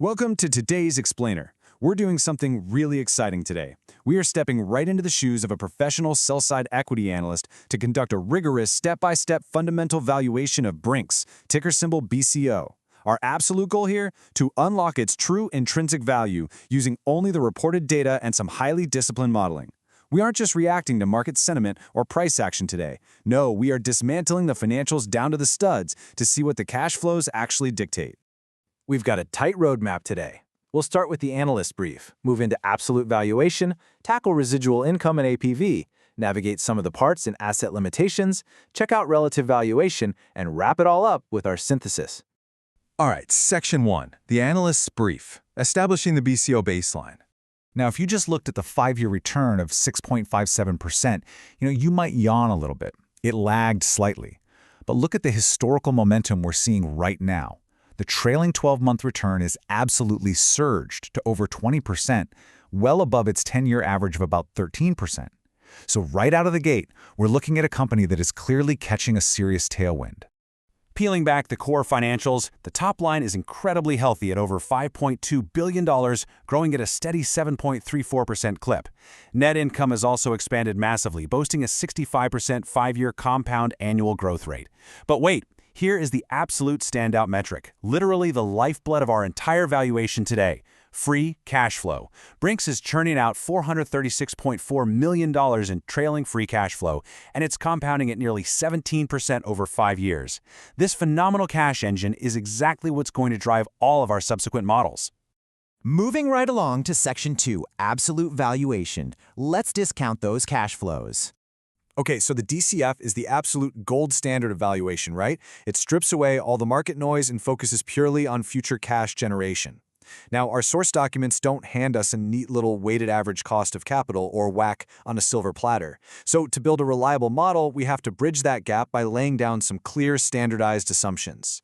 Welcome to today's Explainer. We're doing something really exciting today. We are stepping right into the shoes of a professional sell-side equity analyst to conduct a rigorous step-by-step fundamental valuation of Brink's, ticker symbol BCO. Our absolute goal here? To unlock its true intrinsic value using only the reported data and some highly disciplined modeling. We aren't just reacting to market sentiment or price action today. No, we are dismantling the financials down to the studs to see what the cash flows actually dictate. We've got a tight roadmap today. We'll start with the analyst brief, move into absolute valuation, tackle residual income and APV, navigate some of the parts and asset limitations, check out relative valuation, and wrap it all up with our synthesis. All right, Section 1, the analyst's brief, establishing the BCO baseline. Now, if you just looked at the 5-year return of 6.57%, you might yawn a little bit. It lagged slightly. But look at the historical momentum we're seeing right now. The trailing 12-month return is absolutely surged to over 20%, well above its 10-year average of about 13%. So right out of the gate, we're looking at a company that is clearly catching a serious tailwind. Peeling back the core financials, the top line is incredibly healthy at over $5.2 billion, growing at a steady 7.34% clip. Net income has also expanded massively, boasting a 65% 5-year compound annual growth rate. But wait, here is the absolute standout metric, literally the lifeblood of our entire valuation today: free cash flow. Brink's is churning out $436.4 million in trailing free cash flow, and it's compounding at nearly 17% over 5 years. This phenomenal cash engine is exactly what's going to drive all of our subsequent models. Moving right along to Section 2, absolute valuation. Let's discount those cash flows. Okay, so the DCF is the absolute gold standard of valuation, right? It strips away all the market noise and focuses purely on future cash generation. Now, our source documents don't hand us a neat little weighted average cost of capital or WACC on a silver platter. So to build a reliable model, we have to bridge that gap by laying down some clear standardized assumptions.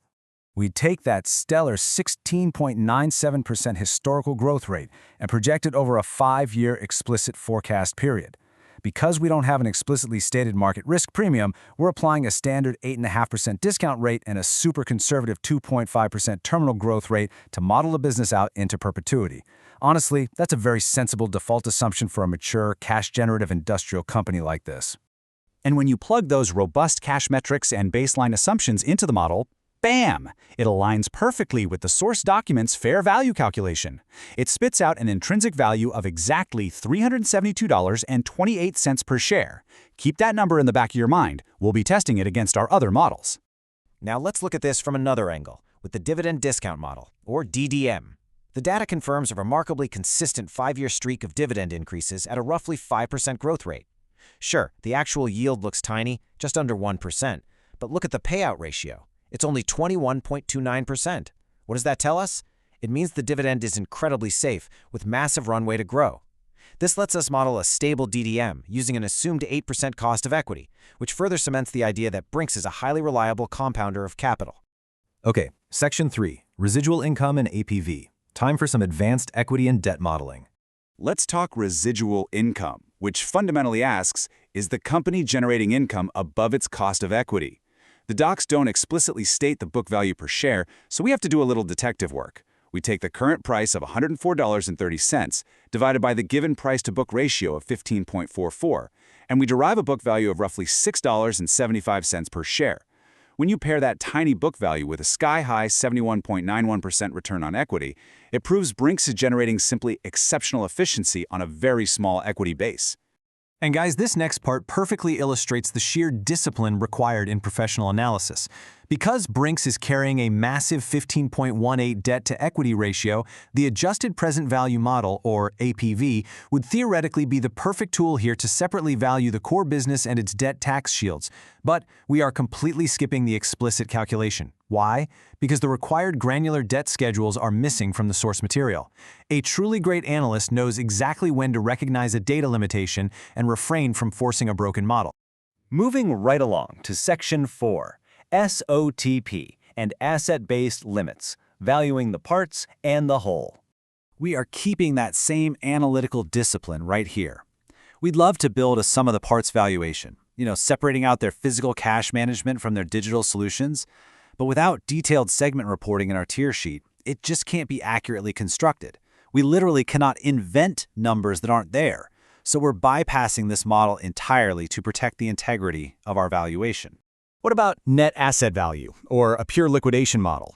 We take that stellar 16.97% historical growth rate and project it over a 5-year explicit forecast period. Because we don't have an explicitly stated market risk premium, we're applying a standard 8.5% discount rate and a super conservative 2.5% terminal growth rate to model the business out into perpetuity. Honestly, that's a very sensible default assumption for a mature, cash-generative industrial company like this. And when you plug those robust cash metrics and baseline assumptions into the model, bam! It aligns perfectly with the source document's fair value calculation. It spits out an intrinsic value of exactly $372.28 per share. Keep that number in the back of your mind. We'll be testing it against our other models. Now let's look at this from another angle, with the dividend discount model, or DDM. The data confirms a remarkably consistent 5-year streak of dividend increases at a roughly 5% growth rate. Sure, the actual yield looks tiny, just under 1%, but look at the payout ratio. It's only 21.29%. What does that tell us? It means the dividend is incredibly safe, with massive runway to grow. This lets us model a stable DDM using an assumed 8% cost of equity, which further cements the idea that Brink's is a highly reliable compounder of capital. Okay, Section 3, residual income and APV. Time for some advanced equity and debt modeling. Let's talk residual income, which fundamentally asks, is the company generating income above its cost of equity? The docs don't explicitly state the book value per share, so we have to do a little detective work. We take the current price of $104.30 divided by the given price-to-book ratio of 15.44, and we derive a book value of roughly $6.75 per share. When you pair that tiny book value with a sky-high 71.91% return on equity, it proves Brink's is generating simply exceptional efficiency on a very small equity base. And guys, this next part perfectly illustrates the sheer discipline required in professional analysis. Because Brink's is carrying a massive 15.18 debt-to-equity ratio, the adjusted present value model, or APV, would theoretically be the perfect tool here to separately value the core business and its debt tax shields. But we are completely skipping the explicit calculation. Why? Because the required granular debt schedules are missing from the source material. A truly great analyst knows exactly when to recognize a data limitation and refrain from forcing a broken model. Moving right along to Section 4, SOTP and asset-based limits, valuing the parts and the whole. We are keeping that same analytical discipline right here. We'd love to build a sum of the parts valuation, separating out their physical cash management from their digital solutions. But without detailed segment reporting in our tier sheet, it just can't be accurately constructed. We literally cannot invent numbers that aren't there. So we're bypassing this model entirely to protect the integrity of our valuation. What about net asset value, or a pure liquidation model?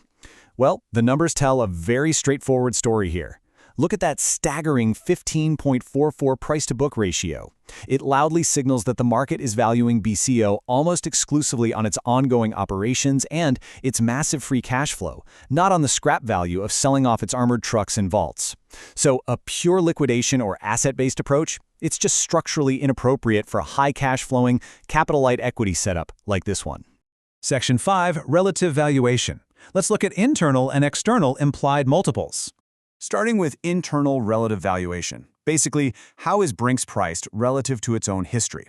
Well, the numbers tell a very straightforward story here. Look at that staggering 15.44 price-to-book ratio. It loudly signals that the market is valuing BCO almost exclusively on its ongoing operations and its massive free cash flow, not on the scrap value of selling off its armored trucks and vaults. So a pure liquidation or asset-based approach, it's just structurally inappropriate for a high cash-flowing, capital-light equity setup like this one. Section 5, Relative Valuation. Let's look at internal and external implied multiples. Starting with internal relative valuation. Basically, how is Brink's priced relative to its own history?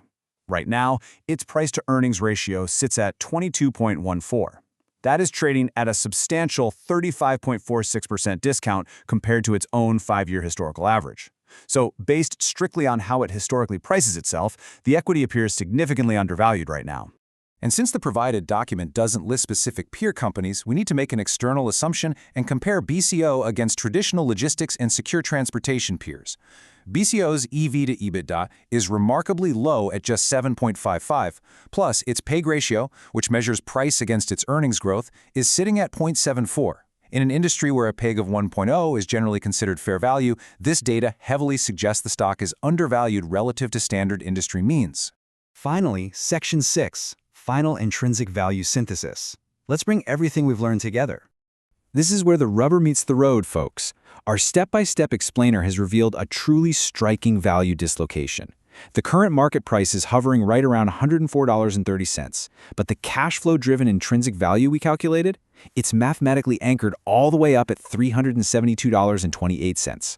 Right now, its price-to-earnings ratio sits at 22.14. That is trading at a substantial 35.46% discount compared to its own 5-year historical average. So, based strictly on how it historically prices itself, the equity appears significantly undervalued right now. And since the provided document doesn't list specific peer companies, we need to make an external assumption and compare BCO against traditional logistics and secure transportation peers. BCO's EV to EBITDA is remarkably low at just 7.55, plus its PEG ratio, which measures price against its earnings growth, is sitting at 0.74. In an industry where a PEG of 1.0 is generally considered fair value, this data heavily suggests the stock is undervalued relative to standard industry means. Finally, Section 6. Final intrinsic value synthesis. Let's bring everything we've learned together. This is where the rubber meets the road, folks. Our step-by-step explainer has revealed a truly striking value dislocation. The current market price is hovering right around $104.30, but the cash flow-driven intrinsic value we calculated, it's mathematically anchored all the way up at $372.28.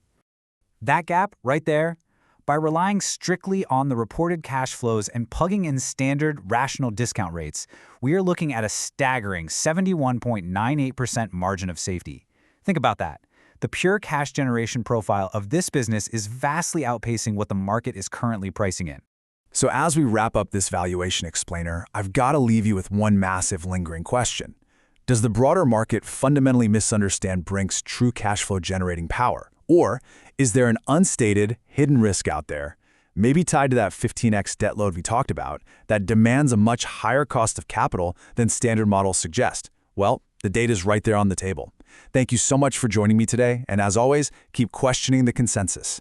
That gap right there, by relying strictly on the reported cash flows and plugging in standard rational discount rates, we are looking at a staggering 71.98% margin of safety. Think about that. The pure cash generation profile of this business is vastly outpacing what the market is currently pricing in. So as we wrap up this valuation explainer, I've got to leave you with one massive lingering question. Does the broader market fundamentally misunderstand Brink's true cash flow generating power? Or is there an unstated, hidden risk out there, maybe tied to that 15x debt load we talked about, that demands a much higher cost of capital than standard models suggest? Well, the data's right there on the table. Thank you so much for joining me today, and as always, keep questioning the consensus.